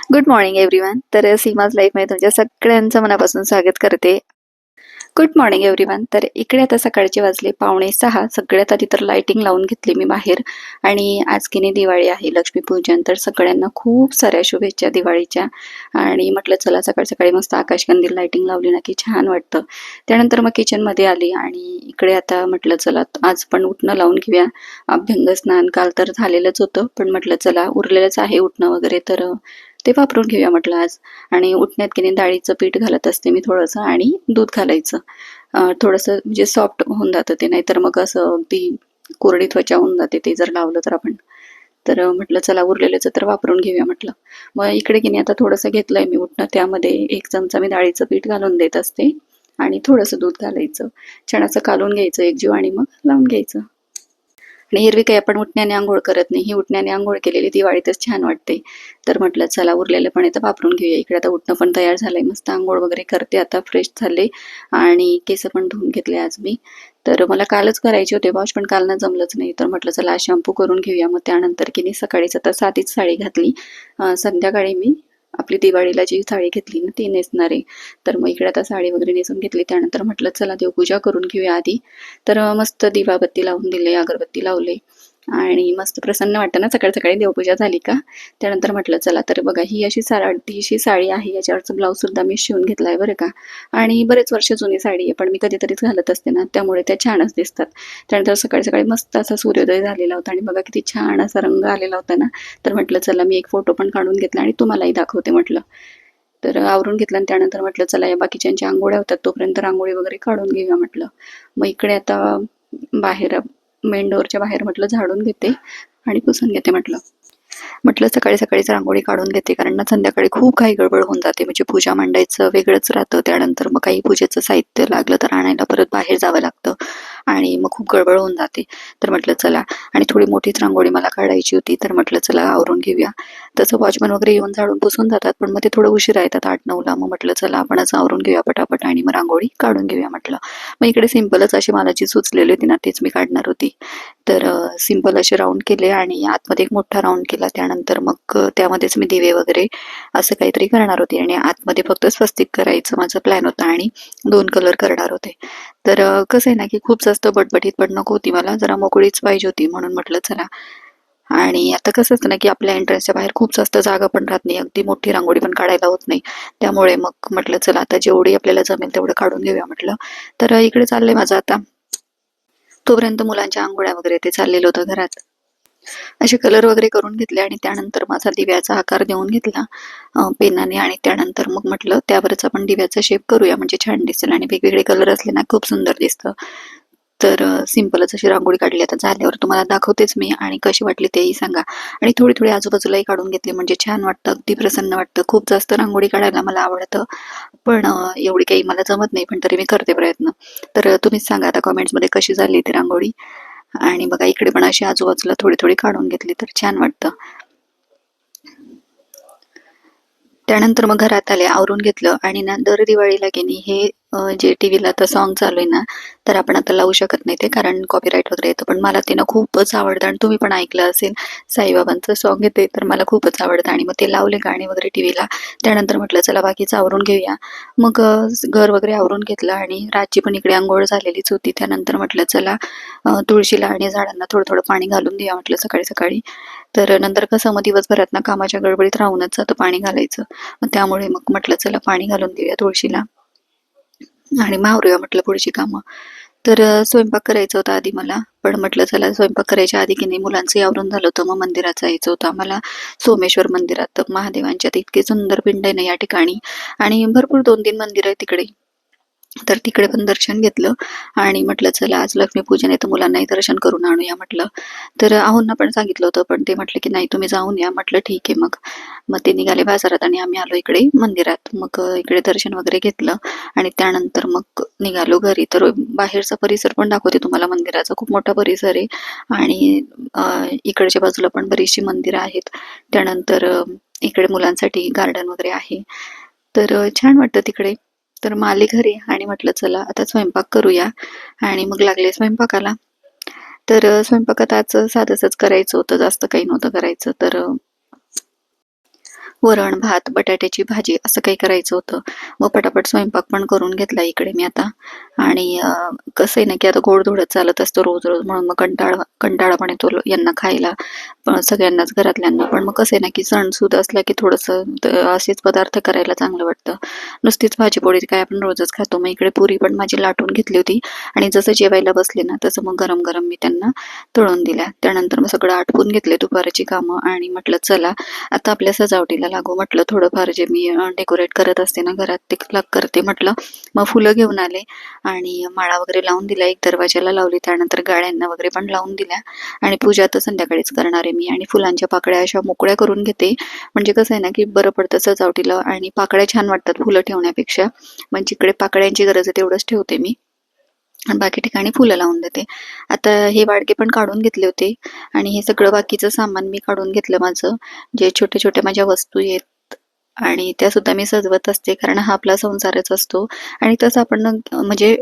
Good morning everyone. तर सीमाज लाईफमध्ये तुमच्या सगळ्यांचं मनापासून स्वागत करते. Good morning everyone. तर इकडे आता सकाळचे वाजले 5:45. सगळ्यात आधी तर लाइटिंग लावून घेतली मी बाहेर. आणि आज की नाही दिवाळी आहे, लक्ष्मीपूजन. तर सगळ्यांना खूप साऱ्या शुभेच्छा दिवाळीच्या. आणि म्हटलं चला सकाळ सकाळी मस्त आकाशकंदील लाइटिंग लावली ना की छान वाटतं. त्यानंतर मग किचनमध्ये आली आणि इकडे आता म्हटलं चला आज पण उठणं लावून घेऊया. अभ्यंग स्नान काल तर झालेलंच होतं, पण म्हटलं चला उरलेलंच आहे उठणं वगैरे, तर ते वापरून घेऊया म्हटलं आज. आणि उठण्यात की नाही डाळीचं पीठ घालत असते मी थोडंसं, आणि दूध घालायचं. थोडंसं म्हणजे सॉफ्ट होऊन जातं ते, नाहीतर मग असं अगदी कोरडी त्वचा होऊन जाते ते जर लावलं तर आपण. तर म्हटलं चला उरलेलंच तर वापरून घेऊया म्हटलं. मग इकडे की नाही आता थोडंसं घेतलंय मी उठणं, त्यामध्ये 1 चमचा मी डाळीचं पीठ घालून देत असते आणि थोडंसं दूध घालायचं. छान असं कालवून घ्यायचं एकजीव आणि मग लावून घ्यायचं. आणि एरवी काही आपण उठण्याने अंघोळ करत नाही, ही उठण्याने अंघोळ केलेली दिवाळीतच छान वाटते. तर म्हटलं चला उरलेलं पण इथं वापरून घेऊया. इकडे आता उठणं पण तयार झालंय, मस्त अंघोळ वगैरे करते आता, फ्रेश झाले. आणि केस पण धुवून घेतले आज मी. तर मला कालच करायचे होते वॉश, पण काल ना जमलंच नाही. तर म्हटलं चला आज शॅम्पू करून घेऊया. मग त्यानंतर की नाही सकाळीच आता साधीच साडी घातली. संध्याकाळी मी आपली दिवाळीला जी साडी घेतली ना ती नेसणार आहे. तर मग इकडे आता साडी वगैरे नेसून घेतली. त्यानंतर म्हटलं चला देवपूजा करून घेऊया आधी. तर मस्त दिवाबत्ती लावून दिले, अगरबत्ती लावले. आणि मस्त प्रसन्न वाटतं ना सकाळी सकाळी देवपूजा झाली का. त्यानंतर म्हटलं चला, तर बघा ही अशी साडीची साडी आहे, याच्यावरचं ब्लाऊज सुद्धा मी शिवून घेतलाय बरं का. आणि बरेच वर्ष जुनी साडी आहे, पण मी कधीतरीच घालत असते ना, त्यामुळे त्या छानच दिसतात. त्यानंतर सकाळी सकाळी मस्त असा सूर्योदय झालेला होता आणि बघा किती छान असा रंग आलेला होता ना. तर म्हटलं चला मी एक फोटो पण काढून घेतला आणि तुम्हालाही दाखवते म्हटलं. तर आवरून घेतलं आणि त्यानंतर म्हटलं चला या बाकीच्यांच्या आंघोळ्या होतात तोपर्यंत रांगोळी वगैरे काढून घेऊया म्हटलं. मग इकडे आता बाहेर मेन डोअरच्या बाहेर म्हटलं झाडून घेते आणि पुसून घेते म्हटलं. म्हटलं सकाळी सकाळीच रांगोळी काढून घेते, कारण ना संध्याकाळी खूप काही गडबड होऊन जाते. म्हणजे पूजा मांडायचं वेगळंच राहतं, त्यानंतर मग काही पूजेचं साहित्य लागलं तर आणायला परत बाहेर जावं लागतं आणि मग खूप गडबड होऊन जाते. तर म्हटलं चला, आणि थोडी मोठीच रांगोळी मला काढायची होती, तर म्हटलं चला आवरून घेऊया. तसं वॉचमन वगैरे येऊन झाडून पुसून जातात, पण मग ते थोडं उशिरा येतात 8-9ला. मग म्हटलं चला आपणच आवरून घेऊया पटापट आणि मग रांगोळी काढून घेऊया म्हटलं. मग इकडे सिंपलच अशी मला जी सुचलेली होती ना तीच मी काढणार होती. तर सिंपल असे राऊंड केले आणि आतमध्ये एक मोठा राऊंड केला. त्यानंतर मग त्यामध्येच मी दिवे वगैरे असं काहीतरी करणार होते आणि आतमध्ये फक्त स्वस्तिक करायचं माझा प्लॅन होता आणि 2 कलर करणार होते. तर कसं आहे ना की खूप जास्त बटबटीत पण नको होती मला, जरा मोकळीच पाहिजे होती, म्हणून म्हटलं चला. आणि आता कसं असतं ना की आपल्या एंट्रन्सच्या बाहेर खूप जास्त जागा पण राहत नाही, अगदी मोठी रांगोळी पण काढायला होत नाही. त्यामुळे मग म्हटलं चला आता जेवढी आपल्याला जमेल तेवढं काढून घेऊया म्हटलं. तर इकडे चाललंय माझं आता. तोपर्यंत मुलांच्या अंघोळ्या वगैरे ते चाललेलं होतं घरात. असे कलर वगैरे करून घेतले आणि त्यानंतर माझा दिव्याचा आकार देऊन घेतला पेनाने. आणि त्यानंतर मग म्हटलं त्यावरच आपण दिव्याचा शेप करूया, म्हणजे छान दिसेल आणि वेगवेगळे कलर असले ना खूप सुंदर दिसतं. तर सिंपलच अशी रांगोळी काढली. आता झाल्यावर तुम्हाला दाखवतेच मी, आणि कशी वाटली तेही सांगा. आणि थोडी थोडी आजूबाजूलाही काढून घेतली, म्हणजे छान वाटतं, अगदी प्रसन्न वाटतं. खूप जास्त रांगोळी काढायला मला आवडतं, पण एवढी काही मला जमत नाही, पण तरी मी करते प्रयत्न. तर तुम्हीच सांगा आता कमेंट्समध्ये कशी झाली ती रांगोळी. आणि बघा इकडे पण अशी आजूबाजूला थोडी थोडी काढून घेतली तर छान वाटतं. त्यानंतर मग घरात आले, आवरून घेतलं. आणि ना दर दिवाळीला की नाही हे जे टीव्हीला आता सॉन्ग चालू आहे ना, तर आपण आता लावू शकत नाही ते, कारण कॉपीराईट वगैरे येतं. पण मला ते ना खूपच आवडतं आणि तुम्ही पण ऐकलं असेल, साईबाबांचं सॉन्ग येते तर मला खूपच आवडतं. आणि मग ते लावले गाणे वगैरे टीव्हीला. त्यानंतर म्हटलं चला बाकीचं आवरून घेऊया. मग घर वगैरे आवरून घेतलं आणि रातची पण इकडे अंघोळ झालेलीच होती. त्यानंतर म्हटलं चला तुळशीला आणि झाडांना थोडं थोडं पाणी घालून द्या म्हटलं सकाळी सकाळी. तर नंतर कसं मग दिवसभरात ना कामाच्या गडबडीत राहूनच जातं पाणी घालायचं. मग त्यामुळे मग म्हटलं चला पाणी घालून देऊया तुळशीला आणि मग आवरूया म्हटलं पुढची कामं. तर स्वयंपाक करायचा होता आधी मला, पण म्हटलं चला स्वयंपाक करायच्या आधी की नाही मुलांचंही आवरून झालं होतं. मग मंदिरात जायचं होतं आम्हाला, सोमेश्वर मंदिरात. महादेवांच्या इतके सुंदर पिंड आहे ना या ठिकाणी, आणि भरपूर 2-3 मंदिरं आहे तिकडे. तर तिकडे पण दर्शन घेतलं आणि म्हटलं चला आज लक्ष्मीपूजन आहे तर मुलांनाही दर्शन करून आणूया म्हटलं. तर आहोंना पण सांगितलं होतं, पण ते म्हटले की नाही तुम्ही जाऊन या. म्हटलं ठीक आहे मग. मग ते निघाले बाजारात आणि आम्ही आलो इकडे मंदिरात. मग इकडे दर्शन वगैरे घेतलं आणि त्यानंतर मग निघालो घरी. तर बाहेरचा परिसर पण दाखवते तुम्हाला मंदिराचा, खूप मोठा परिसर आहे. आणि इकडच्या बाजूला पण बरीचशी मंदिरं आहेत. त्यानंतर इकडे मुलांसाठी गार्डन वगैरे आहे. तर छान वाटतं तिकडे. तर मग आले घरी आणि म्हटलं चला आता स्वयंपाक करूया, आणि मग लागले स्वयंपाकाला. तर स्वयंपाकात आज साधंच करायचं होतं, जास्त काही नव्हतं करायचं. तर वरण, भात, बटाट्याची भाजी असं काही करायचं होतं. मग पटापट स्वयंपाक पण करून घेतला इकडे मी आता. आणि कसं आहे ना, की आता गोड-धोडच चालत असतं रोज-रोज म्हणून मग कंटाळा पण येतो यांना खायला. पण सगळ्यांनाच घरातल्यांना. पण मग कसं आहे ना, की सणसूद असला की थोडंसं असेच पदार्थ करायला चांगलं वाटतं. नुसतीच भाजी-पोळी काय आपण रोजच खातो. मग इकडे पुरी पण माझी लाटून घेतली होती आणि जसं जेवायला बसले ना, तसं मग गरम-गरम मी त्यांना तळून दिल्या. त्यानंतर मग सगळं आटपून घेतले दुपारची कामं आणि म्हटलं चला आता आपल्या सजावटीला लागू. म्हटलं थोडंफार जे मी डेकोरेट करत असते ना घरात ते करते म्हटलं. मग फुलं घेऊन आले आणि माळा वगैरे लावून दिल्या. एक दरवाजाला लावली, त्यानंतर गाड्यांना वगैरे पण लावून दिल्या आणि पूजा तर संध्याकाळीच करणार आहे मी. आणि फुलांच्या पाकळ्या अशा मोकळ्या करून घेते, म्हणजे कसं आहे ना, की बरं पडतं सजावटीला आणि पाकळ्या छान वाटतात फुलं ठेवण्यापेक्षा. मग जिकडे पाकळ्यांची गरज आहे तेवढंच ठेवते मी आणि बाकी ठिकाणी फुलं लावून देते. आता हे वाडगे पण काढून घेतले होते आणि हे सगळं बाकीचं सामान मी काढून घेतलं माझं. जे छोट्या-छोट्या माझ्या वस्तू आहेत आणि त्यासुद्धा मी सजवत असते, कारण हा आपला संसारच असतो. आणि तसं आपण म्हणजे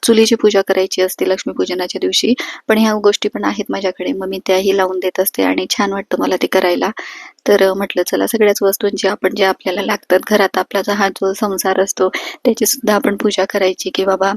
चुलीची पूजा करायची असते लक्ष्मीपूजनाच्या दिवशी, पण ह्या गोष्टी पण आहेत माझ्याकडे. मग मी त्याही लावून देत असते आणि छान वाटतं मला ते करायला. तर म्हटलं चला सगळ्याच वस्तूंची आपण ज्या आपल्याला लागतात घरात, आपला हा जो संसार असतो त्याची सुद्धा आपण पूजा करायची, की बाबा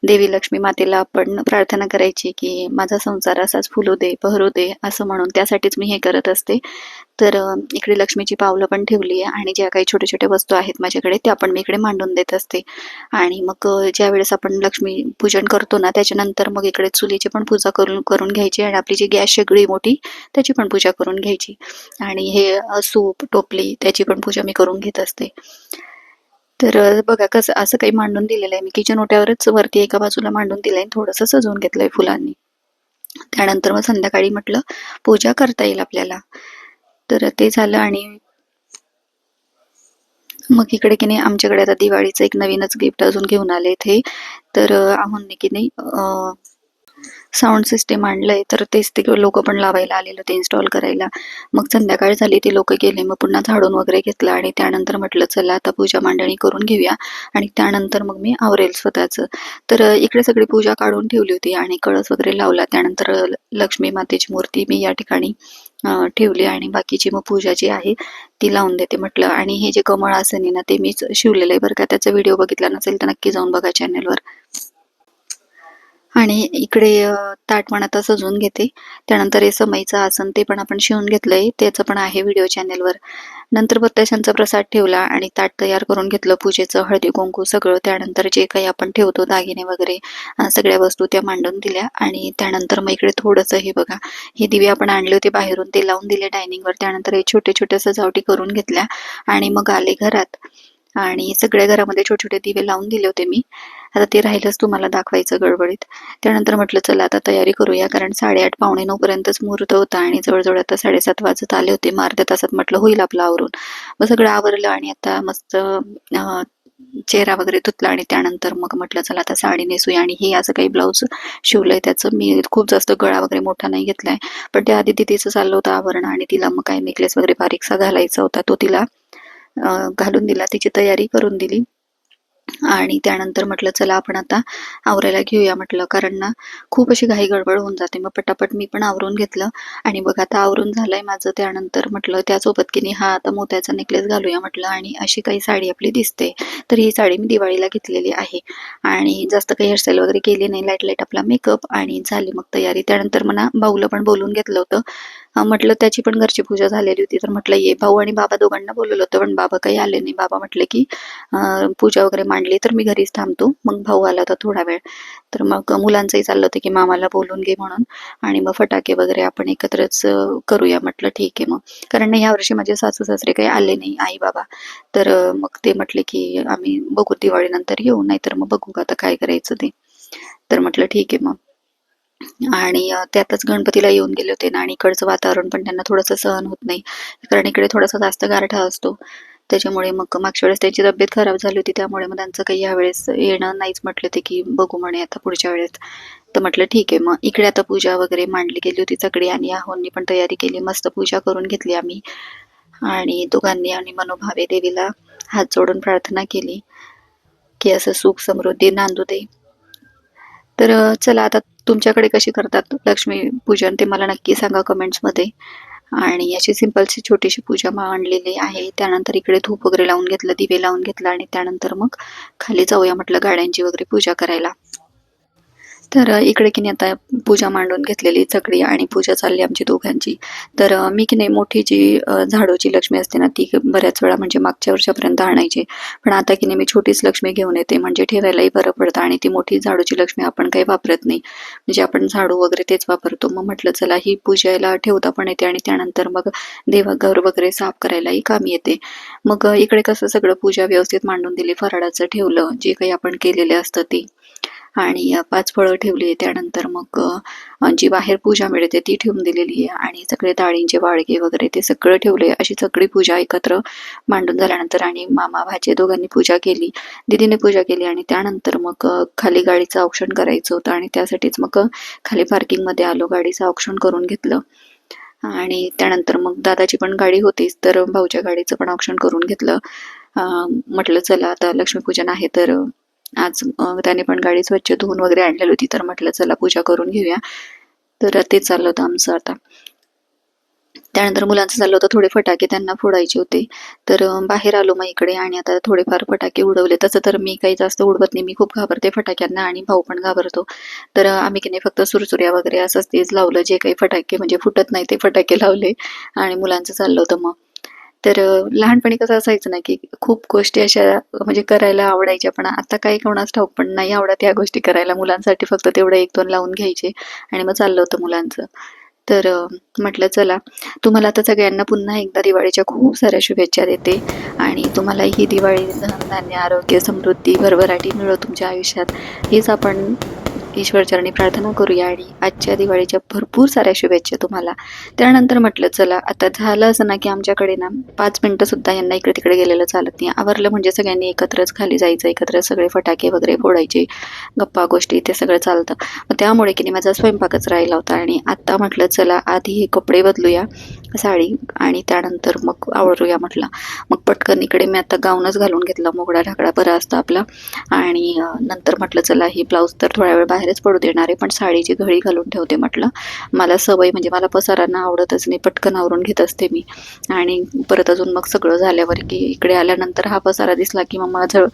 देवी लक्ष्मी मातेला आपण प्रार्थना करायची, की माझा संसार असाच फुलू दे, बहरू दे असं म्हणून. त्यासाठीच मी हे करत असते. तर इकडे लक्ष्मीची पावलं पण ठेवली आहे आणि ज्या काही छोट्या-छोट्या वस्तू आहेत माझ्याकडे त्या पण मी इकडे मांडून देत असते. आणि मग ज्यावेळेस आपण लक्ष्मी पूजन करतो ना, त्याच्यानंतर मग इकडे चुलीची पण पूजा करून करून घ्यायची आणि आपली जी गॅस शेगडी मोठी त्याची पण पूजा करून घ्यायची. आणि हे सूप, टोपली त्याची पण पूजा मी करून घेत असते. तर बघा कसं असं काही मांडून दिलेलं आहे मी. किचन ओट्यावरच वरती एका बाजूला मांडून दिलंय आणि थोडंसं सजवून घेतलंय फुलांनी. त्यानंतर मग संध्याकाळी म्हटलं पूजा करता येईल आपल्याला. तर ते झालं आणि मग इकडे की नाही आमच्याकडे आता दिवाळीचं एक नवीनच गिफ्ट अजून घेऊन आले इथे. तर आहोंनी की नाही साउंड सिस्टम आणलंय, तर तेच ते लोकं पण लावायला आलेले होते, इन्स्टॉल करायला. मग संध्याकाळ झाली, ती लोकं गेले. मग पुन्हा झाडून वगैरे घेतलं आणि त्यानंतर म्हटलं चला आता पूजा मांडणी करून घेऊया आणि त्यानंतर मग मी आवरेल स्वतःचं. तर इकडे सगळी पूजा काढून ठेवली होती आणि कळस वगैरे लावला. त्यानंतर लक्ष्मी मातेची मूर्ती मी या ठिकाणी ठेवली आणि बाकीची मग पूजा जी आहे ती लावून देते म्हटलं. आणि हे जे कमळ आसन आहे ना, ते मीच शिवलेलं आहे बरं का. त्याचा व्हिडिओ बघितला नसेल तर नक्की जाऊन बघा चॅनलवर. आणि इकडे ताट पण आता सजवून घेते. त्यानंतर हे समईचं आसन ते पण आपण शिवून घेतलंय. त्याचं पण आहे व्हिडिओ चॅनलवर. नंतर बत्ताशांचा प्रसाद ठेवला आणि ताट तयार करून घेतलं पूजेचं, हळदी-कुंकू सगळं. त्यानंतर जे काही आपण ठेवतो दागिने वगैरे सगळ्या वस्तू त्या मांडून दिल्या आणि त्यानंतर मग इकडे थोडंसं हे बघा, हे दिवे आपण आणले होते बाहेरून ते लावून दिले डायनिंगवर. त्यानंतर हे छोट्या-छोट्या सजावटी करून घेतल्या आणि मग आले घरात आणि सगळ्या घरामध्ये छोटे-छोटे दिवे लावून दिले होते मी. आता ते राहिलंच तुम्हाला दाखवायचं गडबडीत. त्यानंतर म्हटलं चला आता तयारी करूया, कारण 8:30 पावणे 9 पर्यंतच मुहूर्त होता आणि जवळ-जवळ आता 7:30 वाजत आले होते. मग अर्ध्या तासात म्हटलं होईल आपलं आवरून. मग सगळं आवरलं आणि आता मस्त चेहरा वगैरे धुतला आणि त्यानंतर मग म्हटलं चला आता साडी नेसूया. आणि हे असं काही ब्लाऊज शिवलंय त्याचं मी. खूप जास्त गळा वगैरे मोठा नाही घेतलाय, पण त्या आधी तिचं चाललं होतं आवरण आणि तिला मग काय नेकलेस वगैरे बारीकसा घालायचा होता, तो तिला घालून दिला, तिची तयारी करून दिली. आणि त्यानंतर म्हटलं चला आपण आता आवरायला घेऊया म्हटलं, कारण ना खूप अशी घाई गडबड होऊन जाते. मग पटापट मी पण आवरून घेतलं आणि बघा आता आवरून झालंय माझं. त्यानंतर म्हटलं त्यासोबत की नाही हा आता मोत्याचा नेकलेस घालूया म्हटलं आणि अशी काही साडी आपली दिसते. तर ही साडी मी दिवाळीला घेतलेली आहे आणि जास्त काही हेअरस्टाईल वगैरे केली नाही, लाईट लाईट आपला मेकअप आणि झाली मग तयारी. त्यानंतर मला भाऊला पण बोलून घेतलं होतं. म्हटलं त्याची पण घरची पूजा झालेली होती, तर म्हटलं ये. भाऊ आणि बाबा दोघांना बोलवलं होतं, पण बाबा काही आले नाही. बाबा म्हटले की पूजा वगैरे मांडली तर मी घरीच थांबतो. मग भाऊ आला होता थोडा वेळ. तर मग मुलांचंही चाललं होतं की मामाला बोलून घे म्हणून. आणि मग फटाके वगैरे आपण एकत्रच करूया म्हटलं ठीक आहे मग. कारण ह्या वर्षी माझे सासू-सासरे काही आले नाही, आई-बाबा. तर मग ते म्हटले की आम्ही बघू दिवाळीनंतर येऊ, नाहीतर मग बघू आता काय करायचं ते. तर म्हटलं ठीक आहे मग. आणि त्यातच गणपतीला येऊन गेले होते ना आणि इकडचं वातावरण पण त्यांना थोडंसं सहन होत नाही. कारण इकडे थोडासा जास्त गारठा असतो. त्याच्यामुळे मग मागच्या वेळेस त्यांची तब्येत खराब झाली होती, त्यामुळे मग त्यांचं काही यावेळेस येणं नाहीच. म्हटले ते की बघू म्हणे आता पुढच्या वेळेस. तर म्हटलं ठीक आहे. मग इकडे आता पूजा वगैरे मांडली गेली होती सगळी आणि आहोंनी पण तयारी केली. मस्त पूजा करून घेतली आम्ही आणि दोघांनी आणि मनोभावे देवीला हात जोडून प्रार्थना केली, की असं सुख समृद्धी नांदू दे. तर चला आता तुमच्याकडे कशी करतात लक्ष्मी पूजन ते मला नक्की सांगा कमेंट्समध्ये. आणि अशी सिंपलशी छोटीशी पूजा मांडलेली आहे. त्यानंतर इकडे धूप वगैरे लावून घेतलं, दिवे लावून घेतलं आणि त्यानंतर मग खाली जाऊया म्हटलं गाड्यांची वगैरे पूजा करायला. तर इकडे की नाही आता पूजा मांडून घेतलेली सगळी आणि पूजा चालली आमची दोघांची. तर मी की नाही मोठी जी झाडूची लक्ष्मी असते ना ती बऱ्याच वेळा म्हणजे मागच्या वर्षापर्यंत आणायची. पण आता की नाही मी छोटीच लक्ष्मी घेऊन येते म्हणजे ठेवायलाही बरं पडतं आणि ती मोठी झाडूची लक्ष्मी आपण काही वापरत नाही. म्हणजे आपण झाडू वगैरे तेच वापरतो. मग म्हटलं चला ही पूजेला ठेवता पण येते आणि त्यानंतर मग देवघर वगैरे साफ करायलाही कामी येते. मग इकडे कसं सगळं पूजा व्यवस्थित मांडून दिली, फराळाचं ठेवलं, जे काही आपण केलेलं असतं ते. आणि 5 फळं ठेवली. त्यानंतर मग जी बाहेर पूजा मिळते ती ठेवून दिलेली आहे आणि सगळे डाळींचे वाळगे वगैरे ते सगळं ठेवले. अशी सगळी पूजा एकत्र मांडून झाल्यानंतर आणि मामा भाचे दोघांनी पूजा केली, दीदीने पूजा केली आणि त्यानंतर मग खाली गाडीचं औक्षण करायचं होतं आणि त्यासाठीच मग खाली पार्किंगमध्ये आलो, गाडीचं औक्षण करून घेतलं. आणि त्यानंतर मग दादाची पण गाडी होतीच तर भाऊच्या गाडीचं पण औक्षण करून घेतलं. म्हटलं चला आता लक्ष्मीपूजन आहे तर आज त्याने पण गाडी स्वच्छ धुवून वगैरे आणलेली होती तर म्हटलं चला पूजा करून घेऊया. तर ते चाललं होतं आमचं आता. त्यानंतर मुलांचं चाललं होतं थोडे फटाके त्यांना फोडायचे होते. तर बाहेर आलो मग इकडे आणि आता थोडेफार फटाके उडवले. तसं तर मी काही जास्त उडवत नाही, मी खूप घाबरते फटाक्यांना आणि भाऊ पण घाबरतो. तर आम्ही की नाही फक्त सुरसुऱ्या वगैरे असंच तेच लावलं, जे काही फटाके म्हणजे फुटत नाही ते फटाके लावले आणि मुलांचं चाललं होतं मग. तर लहानपणी कसं असायचं ना की खूप गोष्टी अशा म्हणजे करायला आवडायच्या, पण आता काही कोणास ठाऊक पण नाही आवडत या गोष्टी करायला. मुलांसाठी फक्त तेवढं 1-2 लावून घ्यायचे आणि मग चाललं होतं मुलांचं. तर म्हटलं चला तुम्हाला आता सगळ्यांना पुन्हा एकदा दिवाळीच्या खूप साऱ्या शुभेच्छा देते आणि तुम्हाला ही दिवाळी धनधान्य, आरोग्य, समृद्धी, भरभराटी मिळो तुमच्या आयुष्यात, हीच आपण ईश्वरचरणी प्रार्थना करूया आणि आजच्या दिवाळीच्या भरपूर साऱ्या शुभेच्छा तुम्हाला. त्यानंतर म्हटलं चला आता झालं असं ना की आमच्याकडे ना 5 मिनिटं सुद्धा यांना इकडे तिकडे गेलेलं चालत नाही. आवरलं म्हणजे सगळ्यांनी एकत्रच खाली जायचं, एकत्र सगळे फटाके वगैरे फोडायचे, गप्पा गोष्टी ते सगळं चालतं. मग त्यामुळे की नाही माझा स्वयंपाकच राहिला होता आणि आत्ता म्हटलं चला आधी हे कपडे बदलूया, साडी, आणि त्यानंतर मग आवरूया म्हटलं. मग पटकन इकडे मी आता गाऊनच घालून घेतला, मोगडा ढाकळा बरा असतो आपला. आणि नंतर म्हटलं चला ही ब्लाऊज तर थोड्या वेळ बाहेरच पडू देणार आहे, पण साडीची घडी घालून ठेवते म्हटलं. मला सवय म्हणजे मला पसारांना आवडतच नाही, पटकन आवरून घेत असते मी. आणि परत अजून मग सगळं झाल्यावर की इकडे आल्यानंतर हा पसारा दिसला की मग माझं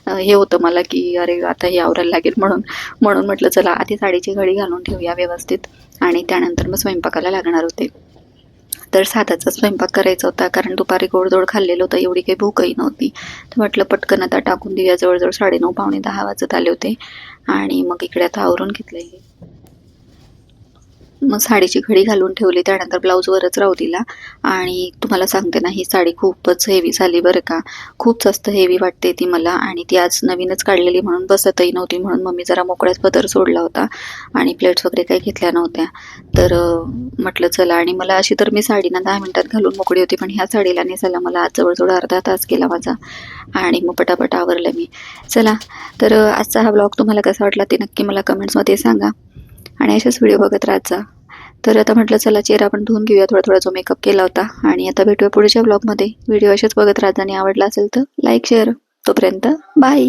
हे होतं मला की अरे आता हे आवरायला लागेल म्हणून म्हणून म्हटलं चला आधी साडीची घडी घालून ठेवूया व्यवस्थित आणि त्यानंतर मग स्वयंपाकाला लागणार होते. तर साधाचा स्वयंपाक करायचा होता कारण दुपारी गोडधोड खाल्लेलं होतं, एवढी काही भूकही नव्हती. तर म्हटलं पटकन आता टाकून देऊया. जवळजवळ 9:30 पावणे 10 वाजत आले होते आणि मग इकडे आता आवरून घेतलंय. मग साडीची घडी घालून ठेवली, त्यानंतर ब्लाऊजवरच राहू दिला. आणि तुम्हाला सांगते ना ही साडी खूपच हेवी झाली बरं का, खूप जास्त हेवी वाटते ती मला. आणि ती आज नवीनच काढलेली म्हणून बसतही नव्हती, म्हणून मम्मी जरा मोकळ्याच पदर सोडला होता आणि प्लेट्स वगैरे काही घेतल्या नव्हत्या. तर म्हटलं चला, आणि मला अशी तर मी साडी ना 10 मिनिटात घालून मोकळी होती, पण ह्या साडीला नेसायला मला आज जवळजवळ अर्धा तास गेला माझा आणि मग पटापट आवरलं मी. चला तर आजचा हा ब्लॉग तुम्हाला कसा वाटला ते नक्की मला कमेंट्समध्ये सांगा आणि असेच व्हिडिओ बघत राहत जा. तर आता म्हटलं चला चेहरा पण धुवून घेऊया, थोडा थोडा जो मेकअप केला होता. आणि आता भेटूया पुढच्या ब्लॉगमध्ये. व्हिडिओ असेच बघत राहत जा आणि आवडला असेल तर लाईक शेअर. तोपर्यंत बाय.